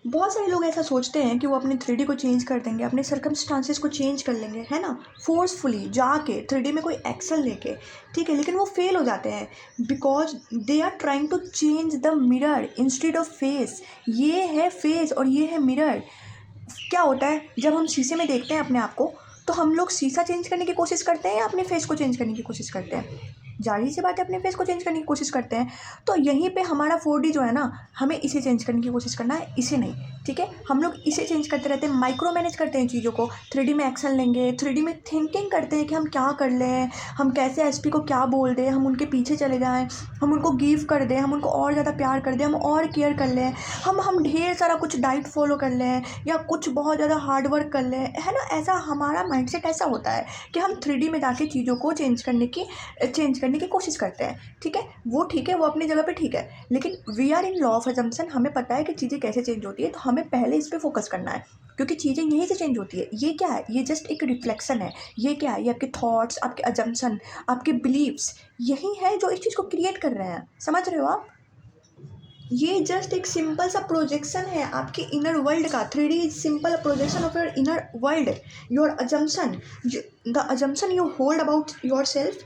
बहुत सारे लोग ऐसा सोचते हैं कि वो अपने 3D को चेंज कर देंगे, अपने सर्कमस्टांसेस को चेंज कर लेंगे, है ना, फोर्सफुली जाके 3D में कोई एक्शन लेके, ठीक है, लेकिन वो फेल हो जाते हैं because they are trying to change the mirror instead of face. ये है फेस और ये है मिरर। क्या होता है जब हम शीशे में देखते हैं अपने आप को, तो हम लोग शीशा चेंज करने की कोशिश करते हैं या अपने फेस को चेंज करने की कोशिश करते हैं? जाहिर सी बात है अपने फेस को चेंज करने की कोशिश करते हैं। तो यहीं पे हमारा 4D जो है ना, हमें इसे चेंज करने की कोशिश करना है, इसे नहीं, ठीक है। हम लोग इसे चेंज करते रहते हैं, माइक्रो मैनेज करते हैं चीज़ों को। 3D में एक्शन लेंगे, 3D में थिंकिंग करते हैं कि हम क्या कर लें, हम कैसे एसपी को क्या बोल दें, हम उनके पीछे चले जाएं, हम उनको गिव कर दें, हम उनको और ज़्यादा प्यार कर दें, हम और केयर कर लें, हम ढेर सारा कुछ डाइट फॉलो कर लें या कुछ बहुत ज़्यादा हार्ड वर्क कर लें, है ना। ऐसा हमारा माइंडसेट ऐसा होता है कि हम 3D में जाके चीज़ों को चेंज करने की कोशिश करते हैं, ठीक है। वो ठीक है, वो अपनी जगह पे ठीक है, लेकिन we are in law of assumption. हमें पता है कि चीज़ें कैसे चेंज होती है, तो हमें पहले इस पर फोकस करना है क्योंकि चीज़ें यहीं से चेंज होती है। ये क्या है? ये जस्ट एक रिफ्लेक्शन है। ये क्या है? ये आपके थॉट्स, आपके अजम्पशन, आपके बिलीव्स, यही है जो इस चीज़ को क्रिएट कर रहे हैं। समझ रहे हो आप? ये जस्ट एक सिंपल सा प्रोजेक्शन है आपके इनर वर्ल्ड का। 3D is simple projection of your inner world, your assumption, the assumption you hold about your self,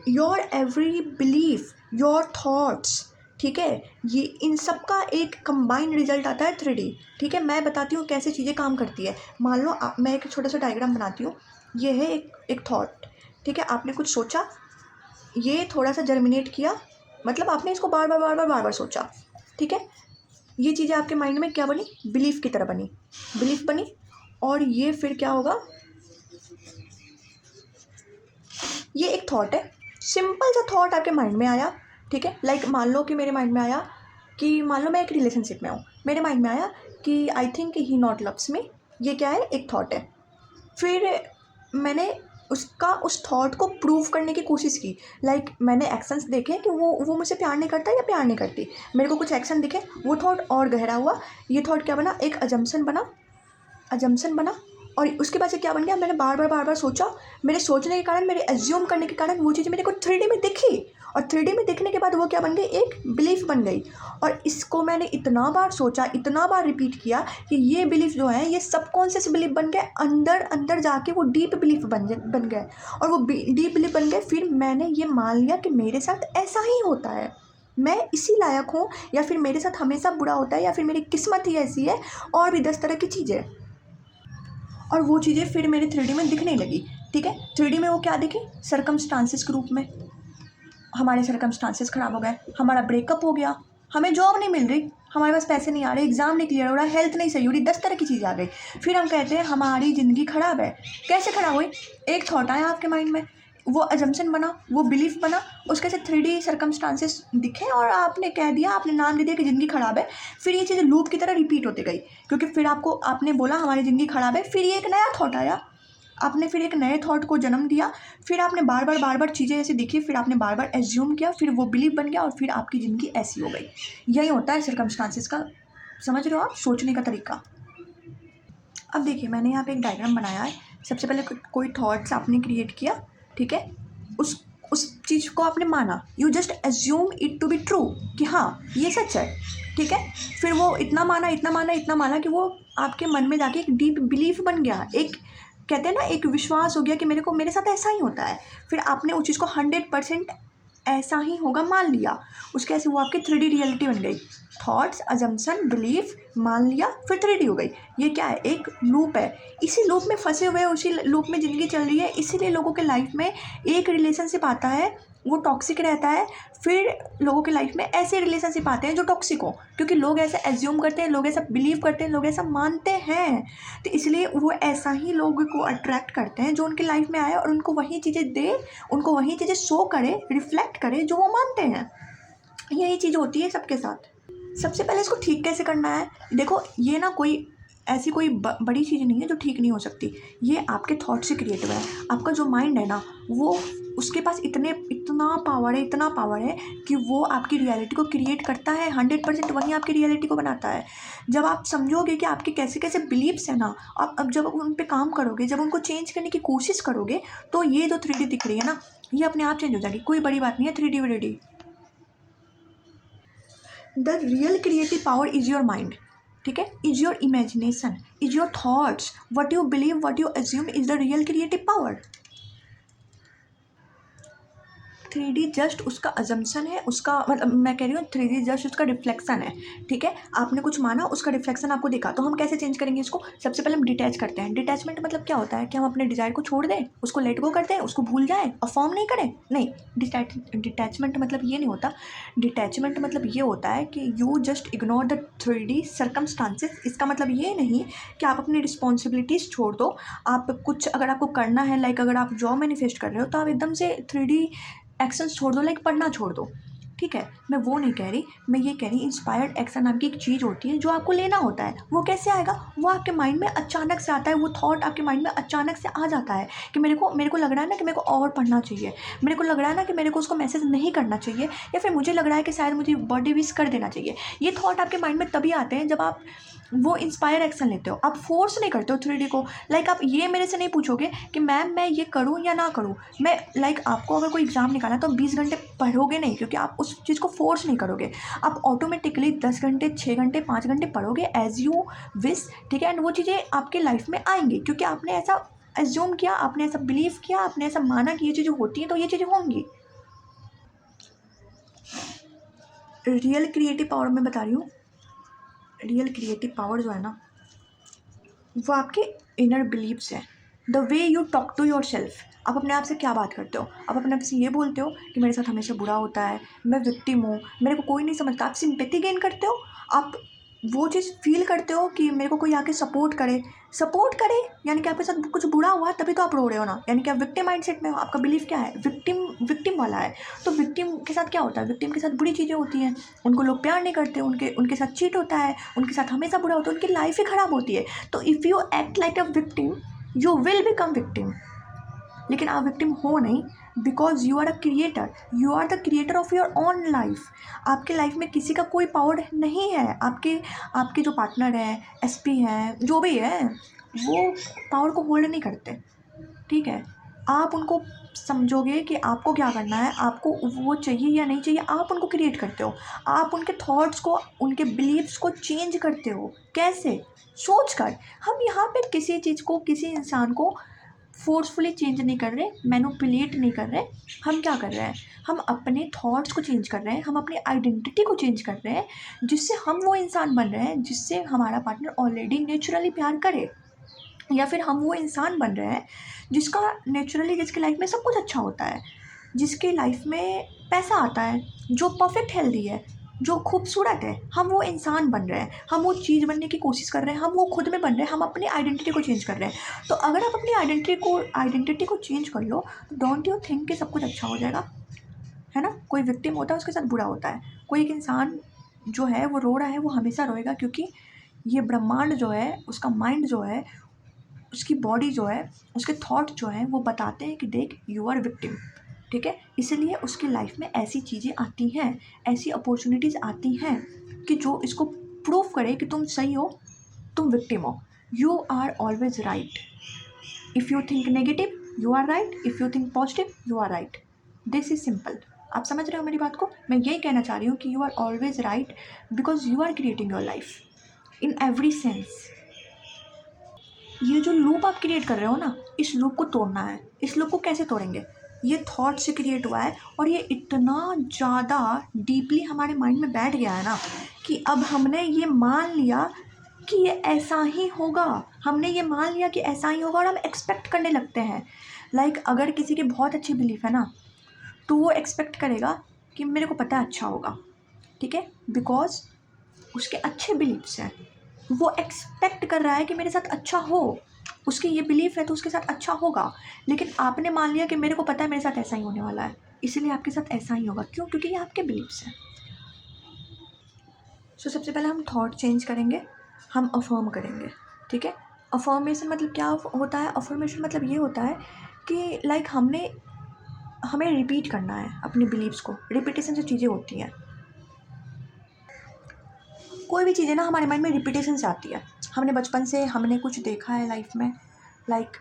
your every belief, your thoughts, ठीक है। ये इन सब का एक कंबाइंड रिजल्ट आता है 3D, ठीक है। मैं बताती हूँ कैसे चीज़ें काम करती है। मान लो मैं एक छोटा सा डायग्राम बनाती हूँ। ये है एक थॉट, ठीक है। आपने कुछ सोचा, ये थोड़ा सा जर्मिनेट किया, मतलब आपने इसको बार बार बार बार बार बार सोचा, ठीक है। ये चीज़ें आपके माइंड में क्या बनी? बिलीफ की तरह बनी, बिलीफ बनी। और ये फिर क्या होगा? ये एक थॉट है, सिंपल सा थॉट आपके माइंड में आया, ठीक है। लाइक मान लो कि मेरे माइंड में आया कि मान लो मैं एक रिलेशनशिप में हूँ, मेरे माइंड में आया कि I think he not loves me. ये क्या है? एक थॉट है। फिर मैंने उस थॉट को प्रूव करने की कोशिश की। लाइक मैंने एक्शंस देखे कि वो मुझसे प्यार नहीं करता या प्यार नहीं करती। मेरे को कुछ एक्शन दिखे, वो थॉट और गहरा हुआ। ये थॉट क्या बना? एक अजम्पशन बना। और उसके बाद से क्या बन गया? मैंने बार बार सोचा। मेरे सोचने के कारण, मेरे एज्यूम करने के कारण वो चीज़ मेरे को 3D में दिखी। और 3D में दिखने के बाद वो क्या बन गई? एक बिलीफ बन गई। और इसको मैंने इतना बार सोचा, इतना बार रिपीट किया कि ये बिलीफ जो है, ये सबकॉन्शियस बिलीफ बन गए। अंदर अंदर जाके वो डीप बिलीफ बन गए। और वो डीप बिलीफ बन गए। फिर मैंने ये मान लिया कि मेरे साथ ऐसा ही होता है, मैं इसी लायक हूँ, या फिर मेरे साथ हमेशा बुरा होता है, या फिर मेरी किस्मत ही ऐसी है, और भी 10 तरह की चीज़ें। और वो चीज़ें फिर मेरे 3D में दिखने लगी, ठीक है। 3D में वो क्या दिखी? सर्कमस्टांसेस के रूप में। हमारे सर्कमस्टांसेस ख़राब हो गए, हमारा ब्रेकअप हो गया, हमें जॉब नहीं मिल रही, हमारे पास पैसे नहीं आ रहे, एग्ज़ाम नहीं क्लियर हो रहा, हेल्थ नहीं सही हो रही, 10 तरह की चीज़ें आ गई। फिर हम कहते हैं हमारी ज़िंदगी ख़राब है। कैसे ख़राब हुई? एक थॉट आया आपके माइंड में, वो अजम्पशन बना, वो बिलीफ बना, उसके से 3D सर्कमस्टांसेस दिखे और आपने कह दिया, आपने नाम दे दिया कि ज़िंदगी ख़राब है। फिर ये चीज़ें लूप की तरह रिपीट होती गई, क्योंकि फिर आपने बोला हमारी ज़िंदगी ख़राब है। फिर ये एक नया थॉट आया, आपने फिर एक नए थॉट को जन्म दिया। फिर आपने बार बार चीज़ें ऐसी दिखी, फिर आपने बार बार एज्यूम किया, फिर वो बिलीव बन गया, और फिर आपकी ज़िंदगी ऐसी हो गई। यही होता है सर्कमस्टांसेस का, समझ रहे हो आप, सोचने का तरीका। अब देखिए, मैंने यहाँ पे एक डायग्राम बनाया है। सबसे पहले कोई थॉट्स आपने क्रिएट किया, ठीक है। उस चीज़ को आपने माना, you just assume it to be true, कि हाँ ये सच है, ठीक है। फिर वो इतना माना कि वो आपके मन में जाके एक डीप बिलीफ बन गया। एक कहते हैं ना, एक विश्वास हो गया कि मेरे साथ ऐसा ही होता है। फिर आपने उस चीज़ को 100% ऐसा ही होगा मान लिया। उसके ऐसे वो आपकी 3D रियलिटी बन गई। थॉट्स, अजम्पशन, बिलीफ मान लिया, फिर 3D हो गई। ये क्या है? एक लूप है। इसी लूप में फंसे हुए, उसी लूप में ज़िंदगी चल रही है। इसीलिए लोगों के लाइफ में एक रिलेशनशिप आता है, वो टॉक्सिक रहता है। फिर लोगों के लाइफ में ऐसे रिलेशनशिप आते हैं जो टॉक्सिक हो, क्योंकि लोग ऐसा एज्यूम करते हैं, लोग ऐसा बिलीव करते हैं, लोग ऐसा मानते हैं। तो इसलिए वो ऐसा ही लोगों को अट्रैक्ट करते हैं जो उनकी लाइफ में आए, और उनको वही चीज़ें दे, उनको वही चीज़ें शो करे, रिफ्लेक्ट करे जो वो मानते हैं। यही चीज़ होती है सबके साथ। सबसे पहले इसको ठीक कैसे करना है? देखो, ये ना कोई ऐसी कोई बड़ी चीज़ नहीं है जो ठीक नहीं हो सकती। ये आपके थॉट से क्रिएट हुआ है। आपका जो माइंड है ना, वो उसके पास इतना पावर है कि वो आपकी रियलिटी को क्रिएट करता है। 100% वही आपकी रियलिटी को बनाता है। जब आप समझोगे कि आपके कैसे कैसे बिलीव्स हैं ना, अब जब उन पे काम करोगे, जब उनको चेंज करने की कोशिश करोगे, तो ये जो 3D दिख रही है ना, ये अपने आप चेंज हो जाएगी। कोई बड़ी बात नहीं है 3D वैलिडी। The real creative power is your mind, ठीक है, is your imagination, is your thoughts, what you believe, what you assume is the real creative power. 3D just उसका अजम्पशन है, उसका मतलब मैं कह रही हूँ 3D जस्ट उसका रिफ्लेक्शन है। ठीक है, आपने कुछ माना, उसका रिफ्लेक्शन आपको दिखा, तो हम कैसे चेंज करेंगे इसको? सबसे पहले हम डिटैच करते हैं। डिटैचमेंट मतलब क्या होता है कि हम अपने डिज़ायर को छोड़ दें, उसको लेट गो कर दें, उसको भूल जाएं और फॉर्म नहीं करें। नहीं, डिटैचमेंट मतलब ये नहीं होता। डिटैचमेंट मतलब ये होता है कि you just ignore the 3D circumstances. इसका मतलब ये नहीं कि आप अपनी रिस्पॉन्सिबिलिटीज़ छोड़ दो। आप कुछ अगर आपको करना है, लाइक अगर आप जॉब मैनिफेस्ट कर रहे हो, तो आप एकदम से 3D एक्शंस छोड़ दो, लाइक पढ़ना छोड़ दो। ठीक है, मैं वो नहीं कह रही, मैं ये कह रही इंस्पायर्ड एक्शन नाम की एक चीज़ होती है जो आपको लेना होता है। वो कैसे आएगा? वो आपके माइंड में अचानक से आता है, वो थॉट आपके माइंड में अचानक से आ जाता है कि मेरे को लग रहा है ना कि मेरे को और पढ़ना चाहिए, मेरे को लग रहा है ना कि मेरे को उसको मैसेज नहीं करना चाहिए, या फिर मुझे लग रहा है कि शायद मुझे बर्थडे विश कर देना चाहिए। ये थॉट आपके माइंड में तभी आते हैं जब आप वो इंस्पायर एक्शन लेते हो। आप फोर्स नहीं करते हो 3D को। लाइक आप ये मेरे से नहीं पूछोगे कि मैम मैं ये करूँ या ना करूँ। मैं लाइक आपको अगर कोई एग्ज़ाम निकालना है तो 20 घंटे पढ़ोगे नहीं, क्योंकि आप उस चीज़ को फोर्स नहीं करोगे। आप ऑटोमेटिकली 10 घंटे, 6 घंटे, 5 घंटे पढ़ोगे एज यू विश। ठीक है, एंड वो चीज़ें आपके लाइफ में आएंगी, क्योंकि आपने ऐसा एज्यूम किया, आपने ऐसा बिलीव किया, आपने ऐसा माना कि ये चीज़ें होती हैं, तो ये चीज़ें होंगी। रियल क्रिएटिव पावर मैं बता रही हूँ, रियल क्रिएटिव पावर जो है ना, वो आपके इनर बिलीव्स हैं। The way you talk to yourself. आप अपने आप से क्या बात करते हो? आप अपने आप से ये बोलते हो कि मेरे साथ हमेशा बुरा होता है, मैं विक्टिम हूँ, मेरे को कोई नहीं समझता। आप सिंपैथी गेन करते हो, आप वो चीज़ फील करते हो कि मेरे को कोई आके सपोर्ट करे, यानी कि आपके साथ कुछ बुरा हुआ तभी तो आप रो रहे हो ना, यानी कि आप विक्टिम माइंडसेट में हो। आपका बिलीफ क्या है? विक्टिम वाला है। तो विक्टिम के साथ क्या होता है? विक्टिम के साथ बुरी चीज़ें होती हैं, उनको लोग प्यार नहीं करते, उनके साथ चीट होता है, उनके साथ हमेशा बुरा होता है, उनकी लाइफ ही ख़राब होती है। तो if you act like a victim, you will become victim. लेकिन आप विक्टिम हो नहीं, because you are a creator, you are the creator of your own life. आपके लाइफ में किसी का कोई पावर नहीं है। आपके जो पार्टनर हैं, एसपी हैं, जो भी है, वो पावर को होल्ड नहीं करते। ठीक है, आप उनको समझोगे कि आपको क्या करना है, आपको वो चाहिए या नहीं चाहिए, आप उनको क्रिएट करते हो। आप उनके थॉट्स को, उनके बिलीव्स को चेंज करते हो। कैसे? सोच कर। हम यहाँ पे किसी चीज़ को, किसी इंसान को फोर्सफुली चेंज नहीं कर रहे, मैनिपुलेट नहीं कर रहे। हम क्या कर रहे हैं? हम अपने थॉट्स को चेंज कर रहे हैं, हम अपनी आइडेंटिटी को चेंज कर रहे हैं, जिससे हम वो इंसान बन रहे हैं जिससे हमारा पार्टनर ऑलरेडी नेचुरली प्यार करे। या फिर हम वो इंसान बन रहे हैं जिसका नेचुरली, जिसकी लाइफ में सब कुछ अच्छा होता है, जिसके लाइफ में पैसा आता है, जो परफेक्ट हेल्दी है, जो खूबसूरत है। हम वो इंसान बन रहे हैं, हम वो चीज़ बनने की कोशिश कर रहे हैं, हम वो खुद में बन रहे हैं, हम अपनी आइडेंटिटी को चेंज कर रहे हैं। तो अगर आप अपनी आइडेंटिटी को चेंज कर लो, तो डोंट यू थिंक कि सब कुछ अच्छा हो जाएगा? है ना? कोई विक्टिम होता है, उसके साथ बुरा होता है। कोई एक इंसान जो है वो रो रहा है, वो हमेशा रोएगा, क्योंकि ये ब्रह्मांड जो है, उसका माइंड जो है, उसकी बॉडी जो है, उसके थॉट जो हैं, वो बताते हैं कि देख, यू आर विक्टिम। ठीक है, इसलिए उसकी लाइफ में ऐसी चीज़ें आती हैं, ऐसी अपॉर्चुनिटीज़ आती हैं कि जो इसको प्रूव करे कि तुम सही हो, तुम विक्टिम हो। You are always right. If you think negative, you are right. If you think positive, you are right. This is simple. आप समझ रहे हो मेरी बात को? मैं यही कहना चाह रही हूँ कि you are always right, because you are creating your life in every sense. ये जो लूप आप क्रिएट कर रहे हो ना, इस लूप को तोड़ना है। इस लूप को कैसे तोड़ेंगे? ये थॉट से क्रिएट हुआ है, और ये इतना ज़्यादा डीपली हमारे माइंड में बैठ गया है ना, कि अब हमने ये मान लिया कि ये ऐसा ही होगा। हमने ये मान लिया कि ऐसा ही होगा, और हम एक्सपेक्ट करने लगते हैं। लाइक अगर किसी की बहुत अच्छी बिलीफ है ना, तो वो एक्सपेक्ट करेगा कि मेरे को पता है अच्छा होगा। ठीक है, बिकॉज उसके अच्छे बिलीफ्स हैं, वो एक्सपेक्ट कर रहा है कि मेरे साथ अच्छा हो। उसकी ये बिलीफ है तो उसके साथ अच्छा होगा। लेकिन आपने मान लिया कि मेरे को पता है मेरे साथ ऐसा ही होने वाला है, इसीलिए आपके साथ ऐसा ही होगा। क्यों? क्योंकि ये आपके बिलीफ्स हैं। सो सबसे पहले हम थॉट चेंज करेंगे, हम अफर्म करेंगे। ठीक है, अफर्मेशन मतलब क्या होता है? अफर्मेशन मतलब ये होता है कि लाइक हमें रिपीट करना है अपने बिलीव्स को। रिपीटेशन से चीज़ें होती हैं। कोई भी चीज़ें ना हमारे माइंड में रिपीटेशन से आती है। हमने बचपन से हमने कुछ देखा है लाइफ में, लाइक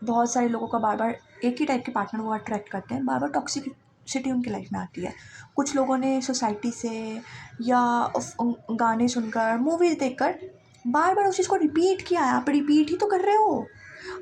बहुत सारे लोगों का बार बार एक ही टाइप के पार्टनर वो अट्रैक्ट करते हैं, बार बार टॉक्सिसिटी उनकी लाइफ में आती है। कुछ लोगों ने सोसाइटी से या गाने सुनकर, मूवीज़ देखकर बार बार उस चीज़ को रिपीट किया है, आप रिपीट ही तो कर रहे हो।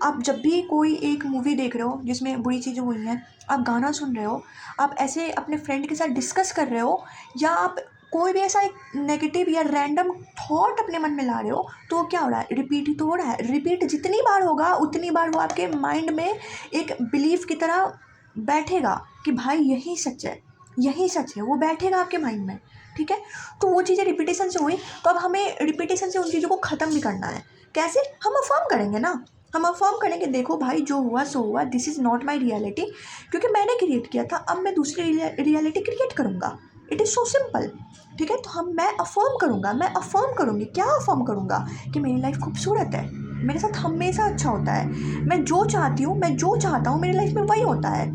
आप जब भी कोई एक मूवी देख रहे हो जिसमें बुरी चीज़ें हुई हैं, आप गाना सुन रहे हो, आप ऐसे अपने फ्रेंड के साथ डिस्कस कर रहे हो, या आप कोई भी ऐसा एक नेगेटिव या रैंडम थॉट अपने मन में ला रहे हो, तो क्या हो रहा है, रिपीट ही तो हो रहा है। रिपीट जितनी बार होगा उतनी बार वो आपके माइंड में एक बिलीफ की तरह बैठेगा कि भाई यही सच है, यही सच है, वो बैठेगा आपके माइंड में, ठीक है। तो वो चीज़ें रिपीटेशन से हुई, तो अब हमें रिपीटेशन से उन चीज़ों को ख़त्म भी करना है। कैसे? हम अफर्म करेंगे ना, हम अफर्म करेंगे, देखो भाई जो हुआ सो हुआ, this is not my reality, क्योंकि मैंने क्रिएट किया था, अब मैं दूसरी रियलिटी क्रिएट करूँगा। इट इज़ सो सिंपल, ठीक है। तो मैं अफर्म करूँगा, मैं अफर्म करूँगी, क्या अफर्म करूँगा कि मेरी लाइफ खूबसूरत है, मेरे साथ हमेशा अच्छा होता है, मैं जो चाहती हूँ, मैं जो चाहता हूँ मेरी लाइफ में वही होता है,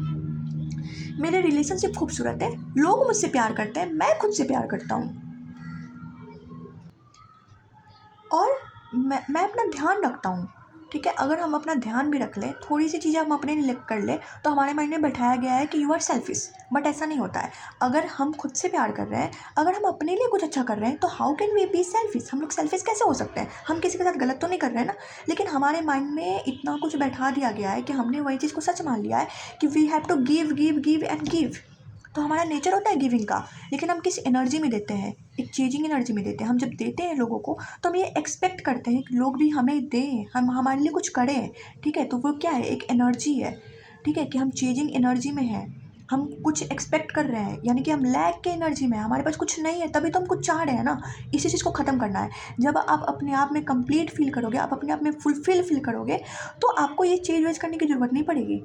मेरे रिलेशनशिप खूबसूरत है, लोग मुझसे प्यार करते हैं, मैं खुद से प्यार करता हूँ, और मैं अपना ध्यान रखता हूँ, ठीक है। अगर हम अपना ध्यान भी रख लें, थोड़ी सी चीज़ें हम अपने लिए कर लें, तो हमारे माइंड में बैठाया गया है कि यू आर सेल्फिश, बट ऐसा नहीं होता है। अगर हम खुद से प्यार कर रहे हैं, अगर हम अपने लिए कुछ अच्छा कर रहे हैं, तो how can we be selfish? हम लोग सेल्फिश कैसे हो सकते हैं? हम किसी के साथ गलत तो नहीं कर रहे हैं ना, लेकिन हमारे माइंड में इतना कुछ बैठा दिया गया है कि हमने वही चीज़ को सच मान लिया है कि we have to give give give and give. तो हमारा नेचर होता है गिविंग का, लेकिन हम किस एनर्जी में देते हैं, एक चेजिंग एनर्जी में देते हैं। हम जब देते हैं लोगों को, तो हम ये एक्सपेक्ट करते हैं कि लोग भी हमें दें, हम हमारे लिए कुछ करें, ठीक है। तो वो क्या है, एक एनर्जी है, ठीक है, कि हम चेजिंग एनर्जी में हैं, हम कुछ एक्सपेक्ट कर रहे हैं, यानी कि हम लैक के एनर्जी में हैं, हमारे पास कुछ नहीं है, तभी तो हम कुछ चाह रहे हैं ना। इसी चीज़ को ख़त्म करना है। जब आप अपने आप में कंप्लीट फील करोगे, आप अपने आप में फुलफिल फील करोगे, तो आपको ये चेंज वेज करने की ज़रूरत नहीं पड़ेगी,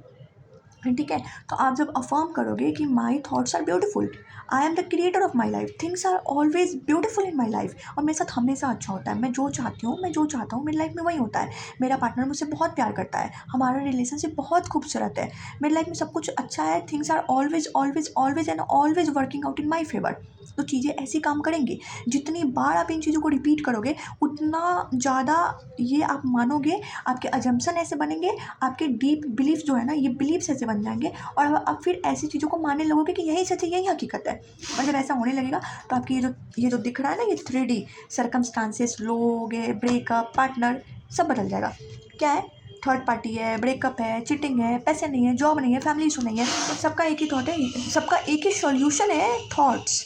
ठीक है। तो आप जब अफर्म करोगे कि my thoughts are beautiful, I am the creator of my life, things are always beautiful in my life, और मेरे साथ हमेशा अच्छा होता है, मैं जो चाहती हूँ, मैं जो चाहता हूँ मेरी लाइफ में वही होता है, मेरा पार्टनर मुझसे बहुत प्यार करता है, हमारा रिलेशनशिप बहुत खूबसूरत है, मेरी लाइफ में सब कुछ अच्छा है, things are always always always and always working out in my favour. तो चीज़ें ऐसी काम करेंगी, जितनी बार आप इन चीज़ों को रिपीट करोगे, उतना ज़्यादा ये आप मानोगे, आपके अजम्पशन ऐसे बनेंगे, आपके डीप बिलीफ जो है ना, ये बिलीफ्स ऐसे बन जाएंगे, और अब फिर ऐसी चीज़ों को मानने लगोगे कि यही सच है, यही हकीकत है। और जब ऐसा होने लगेगा, तो आपकी ये जो दिख रहा है ना, ये 3D सर्कमस्टांसेस, लोग है, ब्रेकअप, पार्टनर, सब बदल जाएगा। क्या है, थर्ड पार्टी है, ब्रेकअप है, चीटिंग है, पैसे नहीं है, जॉब नहीं है, फैमिली इशू नहीं है, तो सबका एक ही थॉट है, सबका एक ही सॉल्यूशन है, thoughts,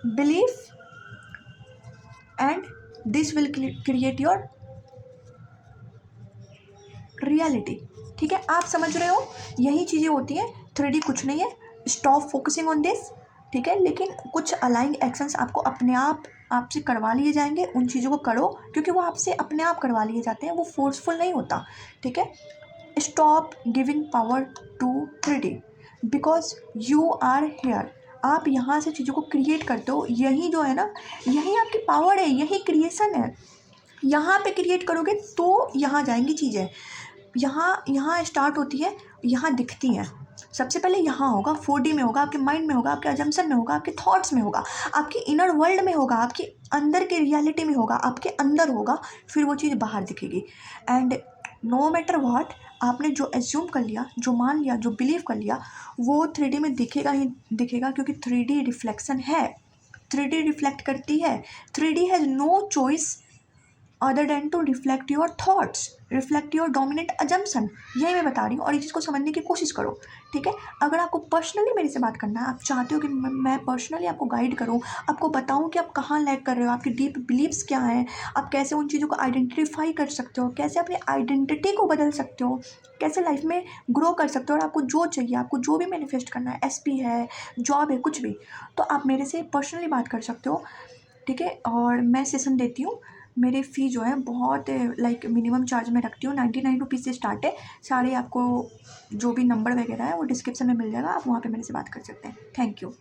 belief, and this will create your reality, ठीक है। आप समझ रहे हो, यही चीज़ें होती हैं, 3D कुछ नहीं है। स्टॉप फोकसिंग ऑन दिस, ठीक है। लेकिन कुछ अलाइंग एक्शंस आपको अपने आप आपसे करवा लिए जाएंगे, उन चीज़ों को करो, क्योंकि वो आपसे अपने आप करवा लिए जाते हैं, वो फोर्सफुल नहीं होता, ठीक है। Stop giving power to 3D, because you are here, आप यहाँ से चीज़ों को क्रिएट करते हो, यही जो है ना, यही आपकी पावर है, यही क्रिएशन है। यहाँ पे क्रिएट करोगे तो यहाँ जाएंगी चीज़ें, यहाँ स्टार्ट होती है, यहाँ दिखती हैं। सबसे पहले यहाँ होगा, 4D में होगा, आपके माइंड में होगा, आपके अजम्पशन में होगा, आपके थॉट्स में होगा, आपके इनर वर्ल्ड में होगा, आपके अंदर की रियलिटी में होगा, आपके अंदर होगा, फिर वो चीज़ बाहर दिखेगी। एंड नो मैटर व्हाट, आपने जो एज्यूम कर लिया, जो मान लिया, जो बिलीव कर लिया, वो 3D में दिखेगा ही दिखेगा, क्योंकि 3D रिफ्लेक्शन है, 3D रिफ्लेक्ट करती है। 3D has no choice other than to reflect your thoughts, reflect your dominant assumption. यही मैं बता रही हूँ, और इस चीज़ को समझने की कोशिश करो, ठीक है। अगर आपको पर्सनली मेरे से बात करना है, आप चाहते हो कि मैं पर्सनली आपको गाइड करूँ, आपको बताऊँ कि आप कहाँ लैग कर रहे हो, आपके डीप बिलीव्स क्या हैं, आप कैसे उन चीज़ों को आइडेंटिफाई कर सकते हो, कैसे अपनी आइडेंटिटी को बदल सकते हो, कैसे लाइफ में ग्रो कर सकते हो, और आपको जो चाहिए, आपको जो भी मैनिफेस्ट करना है, SP है, जॉब है, कुछ भी, तो आप मेरे से पर्सनली बात कर सकते हो, ठीक है। और मैं सेशन देती हूँ, मेरे फ़ी जो है बहुत लाइक मिनिमम चार्ज में रखती हूँ, 99 रुपीज़ से स्टार्ट है। सारे आपको जो भी नंबर वगैरह है वो डिस्क्रिप्शन में मिल जाएगा, आप वहाँ पे मेरे से बात कर सकते हैं। Thank you.